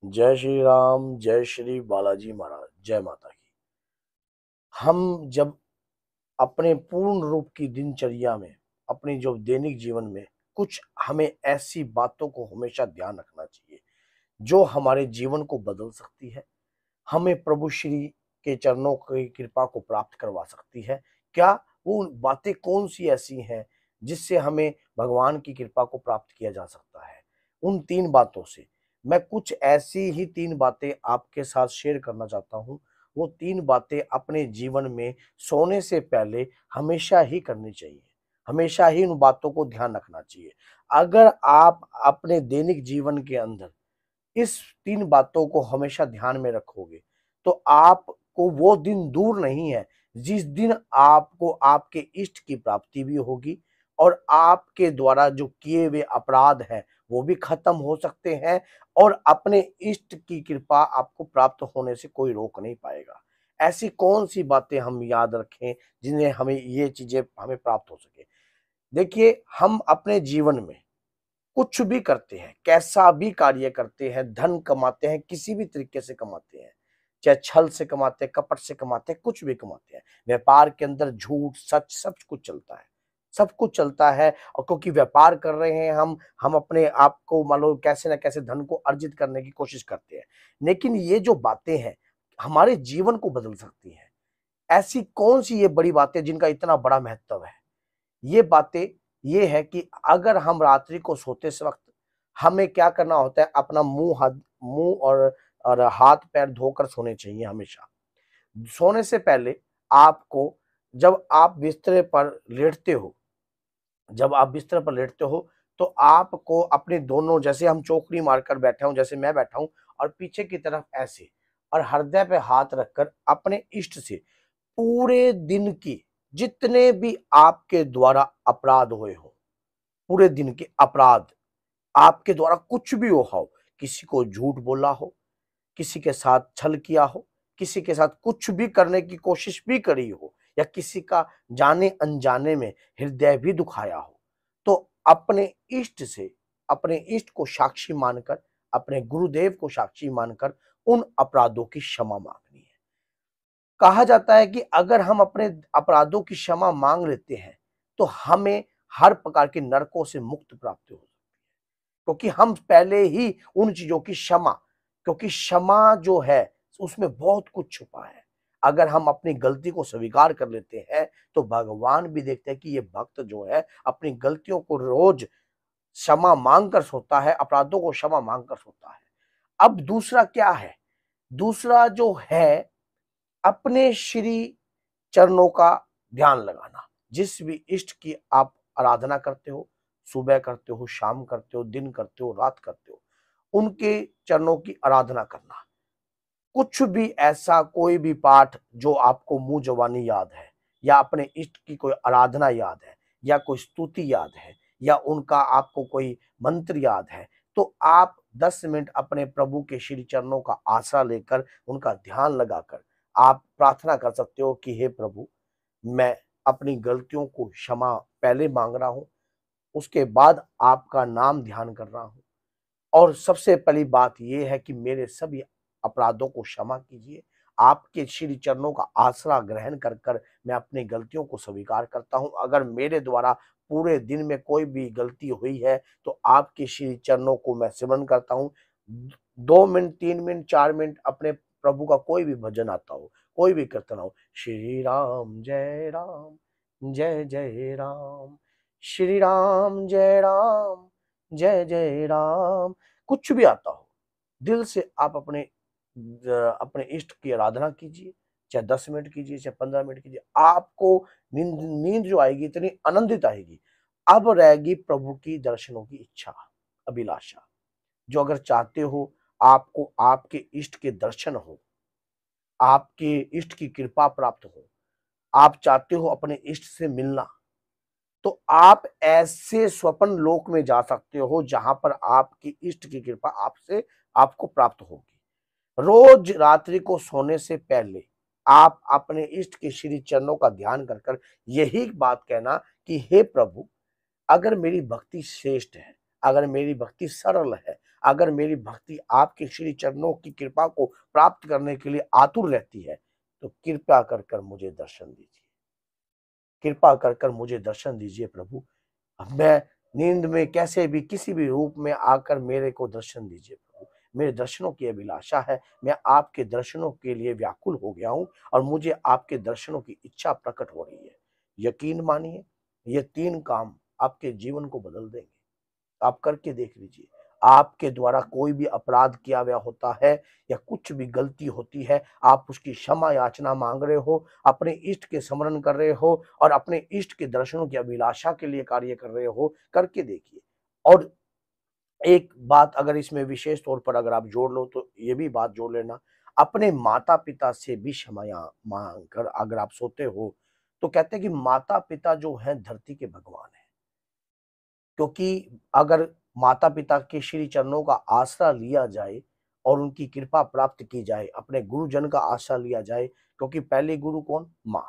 जय श्री राम, जय श्री बालाजी महाराज, जय माता की। हम जब अपने पूर्ण रूप की दिनचर्या में, अपनी जो दैनिक जीवन में कुछ हमें ऐसी बातों को हमेशा ध्यान रखना चाहिए जो हमारे जीवन को बदल सकती है, हमें प्रभु श्री के चरणों की कृपा को प्राप्त करवा सकती है। क्या वो बातें कौन सी ऐसी हैं जिससे हमें भगवान की कृपा को प्राप्त किया जा सकता है? उन तीन बातों से मैं कुछ ऐसी ही तीन बातें आपके साथ शेयर करना चाहता हूँ। वो तीन बातें अपने जीवन में सोने से पहले हमेशा ही करनी चाहिए, हमेशा ही उन बातों को ध्यान रखना चाहिए। अगर आप अपने दैनिक जीवन के अंदर इस तीन बातों को हमेशा ध्यान में रखोगे तो आपको वो दिन दूर नहीं है जिस दिन आपको आपके इष्ट की प्राप्ति भी होगी और आपके द्वारा जो किए हुए अपराध हैं वो भी खत्म हो सकते हैं और अपने इष्ट की कृपा आपको प्राप्त होने से कोई रोक नहीं पाएगा। ऐसी कौन सी बातें हम याद रखें जिन्हें हमें ये चीजें हमें प्राप्त हो सके? देखिए, हम अपने जीवन में कुछ भी करते हैं, कैसा भी कार्य करते हैं, धन कमाते हैं, किसी भी तरीके से कमाते हैं, चाहे छल से कमाते हैं, कपट से कमाते हैं, कुछ भी कमाते हैं। व्यापार के अंदर झूठ, सच सब कुछ चलता है, सब कुछ चलता है। और क्योंकि व्यापार कर रहे हैं हम अपने आप को मान लो कैसे ना कैसे धन को अर्जित करने की कोशिश करते हैं। लेकिन ये जो बातें हैं, हमारे जीवन को बदल सकती हैं। ऐसी कौन-सी ये बड़ी बातें जिनका इतना बड़ा महत्व है? ये बातें ये है कि अगर हम रात्रि को सोते से वक़्त हमें क्या करना होता है, अपना मुँह और हाथ-पैर धोकर सोने चाहिए हमेशा। सोने से पहले आपको जब आप बिस्तर पर लेटते हो जब आप बिस्तर पर लेटते हो, तो आपको अपने दोनों जैसे हम चौकड़ी मारकर बैठे हों, जैसे मैं बैठा हूँ और पीछे की तरफ ऐसे और हृदय पे हाथ रखकर अपने इष्ट से पूरे दिन की जितने भी आपके द्वारा अपराध हुए हों, पूरे दिन के अपराध, आपके द्वारा कुछ भी हुआ हो, किसी को झूठ बोला हो, किसी के साथ छल किया हो, किसी के साथ कुछ भी करने की कोशिश भी करी हो या किसी का जाने-अनजाने में हृदय भी दुखाया हो, तो अपने इष्ट से, अपने इष्ट को साक्षी मानकर, अपने गुरुदेव को साक्षी मानकर उन अपराधों की क्षमा माँगनी है। कहा जाता है कि अगर हम अपने अपराधों की क्षमा माँग लेते हैं, तो हमें हर प्रकार के नरकों से मुक्ति प्राप्त हो सकती है। क्योंकि हम पहले ही उन चीज़ों की क्षमा क्योंकि क्षमा जो है, उसमें बहुत कुछ छुपा है। अगर हम अपनी गलती को स्वीकार कर लेते हैं, तो भगवान भी देखते हैं कि ये भक्त जो है, अपनी गलतियों को रोज़ क्षमा माँग कर सोता है, अपराधों को क्षमा माँग कर सोता है। अब दूसरा क्या है? दूसरा जो है अपने श्री चरणों का ध्यान लगाना। जिस भी इष्ट की आप आराधना करते हो, सुबह करते हो, शाम करते हो, दिन करते हो, रात करते हो, उनके चरणों की आराधना करना। कुछ भी ऐसा कोई भी पाठ जो आपको मुँह ज़बानी याद है या अपने इष्ट की कोई आराधना याद है या कोई स्तुति याद है या उनका आपको कोई मंत्र याद है, तो आप 10 मिनट अपने प्रभु के श्री चरणों का आसरा लेकर, उनका ध्यान लगाकर आप प्रार्थना कर सकते हो कि हे प्रभु, मैं अपनी गलतियों को क्षमा पहले माँग रहा हूँ, उसके बाद आपका नाम ध्यान कर रहा हूँ। और सबसे पहली बात ये है कि मेरे सभी अपराधों को क्षमा कीजिए। आपके श्री चरणों का आसरा ग्रहण कर कर मैं अपनी गलतियों को स्वीकार करता हूँ। अगर मेरे द्वारा पूरे दिन में कोई भी गलती हुई है, तो आपके श्री चरणों को मैं सिमरन करता हूँ। 2 मिनट, 3 मिनट, 4 मिनट अपने प्रभु का कोई भी भजन आता हो, कोई भी कीर्तन हो, श्री राम, जय जय राम, श्री राम, जय राम, जय जय राम। कुछ भी आता हो, दिल से आप अपने इष्ट की आराधना कीजिए, चाहे 10 मिनट कीजिए, चाहे 15 मिनट कीजिए। आपको नींद नींद जो आएगी इतनी आनंदित आएगी। अब रहेगी प्रभु की दर्शनों की इच्छा, अभिलाषा, जो अगर चाहते हो आपको आपके इष्ट के दर्शन हो, आपके इष्ट की कृपा प्राप्त हो, आप चाहते हो अपने इष्ट से मिलना, तो आप ऐसे स्वप्न लोक में जा सकते हो जहां पर आपकी इष्ट की कृपा आपसे आपको प्राप्त होगी। रोज रात्रि को सोने से पहले आप अपने इष्ट के श्री चरणों का ध्यान कर कर यही बात कहना कि हे प्रभु, अगर मेरी भक्ति श्रेष्ठ है, अगर मेरी भक्ति सरल है, अगर मेरी भक्ति आपके श्री चरणों की कृपा को प्राप्त करने के लिए आतुर रहती है, तो कृपया कर कर मुझे दर्शन दीजिए, कृपा कर कर मुझे दर्शन दीजिए प्रभु। अब मैं नींद में कैसे भी किसी भी रूप में आकर मेरे को दर्शन दीजिए प्रभु। मेरे दर्शनों की अभिलाषा है, मैं आपके दर्शनों के लिए व्याकुल हो गया हूँ और मुझे आपके दर्शनों की इच्छा प्रकट हो रही है। यकीन मानिए, ये 3 काम आपके जीवन को बदल देंगे। आप करके देख लीजिए। आपके द्वारा कोई भी अपराध किया हुआ होता है या कुछ भी गलती होती है, आप उसकी क्षमा याचना मांग रहे हो, अपने इष्ट के स्मरण कर रहे हो और अपने इष्ट के दर्शनों की अभिलाषा के लिए कार्य कर रहे हो, करके देखिए। और एक बात अगर इसमें विशेष तौर पर अगर आप जोड़ लो तो ये भी बात जोड़ लेना, अपने माता-पिता से भी क्षमा या माँग कर अगर आप सोते हो, तो कहते हैं कि माता-पिता जो हैं धरती के भगवान हैं। क्योंकि अगर माता-पिता के श्री चरणों का आसरा लिया जाए और उनकी कृपा प्राप्त की जाए, अपने गुरुजन का आसरा लिया जाए, क्योंकि पहले गुरु कौन? माँ।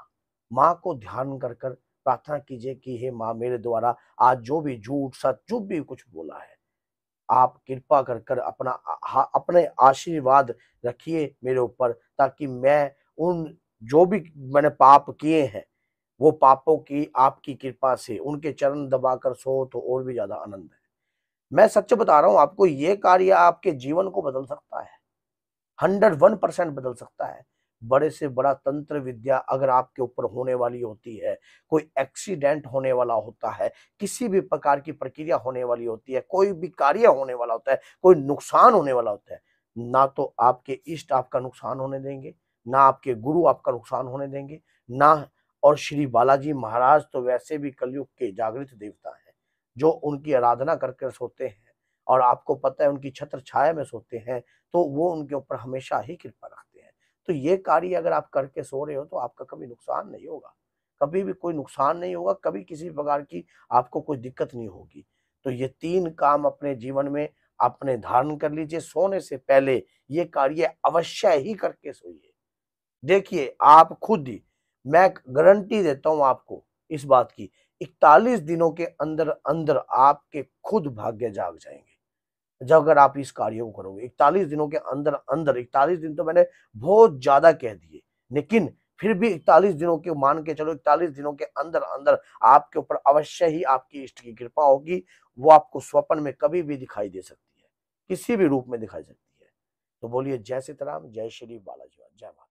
माँ को ध्यान कर कर प्रार्थना कीजिए कि हे माँ, मेरे द्वारा आज जो भी झूठ, सच जो भी कुछ बोला है, आप कृपा कर कर अपने आशीर्वाद रखिए मेरे ऊपर, ताकि मैं उन जो भी मैंने पाप किए हैं, वो पापों की आपकी कृपा से उनके चरण दबाकर सो तो और भी ज़्यादा आनंद है। मैं सच बता रहा हूँ आपको, ये कार्य आपके जीवन को बदल सकता है, 101% बदल सकता है। बड़े से बड़ा तंत्र विद्या अगर आपके ऊपर होने वाली होती है, कोई एक्सीडेंट होने वाला होता है, किसी भी प्रकार की प्रक्रिया होने वाली होती है, कोई भी कार्य होने वाला होता है, कोई नुकसान होने वाला होता है, ना तो आपके इष्ट आपका नुकसान होने देंगे, ना आपके गुरु आपका नुकसान होने देंगे, ना। और श्री बालाजी महाराज तो वैसे भी कलयुग के जागृत देवता हैं, जो उनकी आराधना कर कर सोते हैं और आपको पता है उनकी छत्र छाया में सोते हैं, तो वो उनके ऊपर हमेशा ही कृपा रखते हैं। तो ये कार्य अगर आप करके सो रहे हो तो आपका कभी नुकसान नहीं होगा, कभी भी कोई नुकसान नहीं होगा, कभी किसी प्रकार की आपको कोई दिक्कत नहीं होगी। तो ये 3 काम अपने जीवन में आपने धारण कर लीजिए, सोने से पहले ये कार्य अवश्य ही करके सोइए। देखिए आप खुद ही, मैं गारंटी देता हूँ आपको इस बात की, 41 दिनों के अंदर-अंदर आपके खुद भाग्य जाग जाएँगे। जब अगर आप इस कार्य को करोगे 41 दिनों के अंदर-अंदर, 41 दिन तो मैंने बहुत ज़्यादा कह दिए, लेकिन फिर भी 41 दिनों के मान के चलो, 41 दिनों के अंदर-अंदर आपके ऊपर अवश्य ही आपकी इष्ट की कृपा होगी। वो आपको स्वप्न में कभी भी दिखाई दे सकती है, किसी भी रूप में दिखाई सकती है। तो बोलिए जय सीताराम, जय श्री बालाजी, जय माता।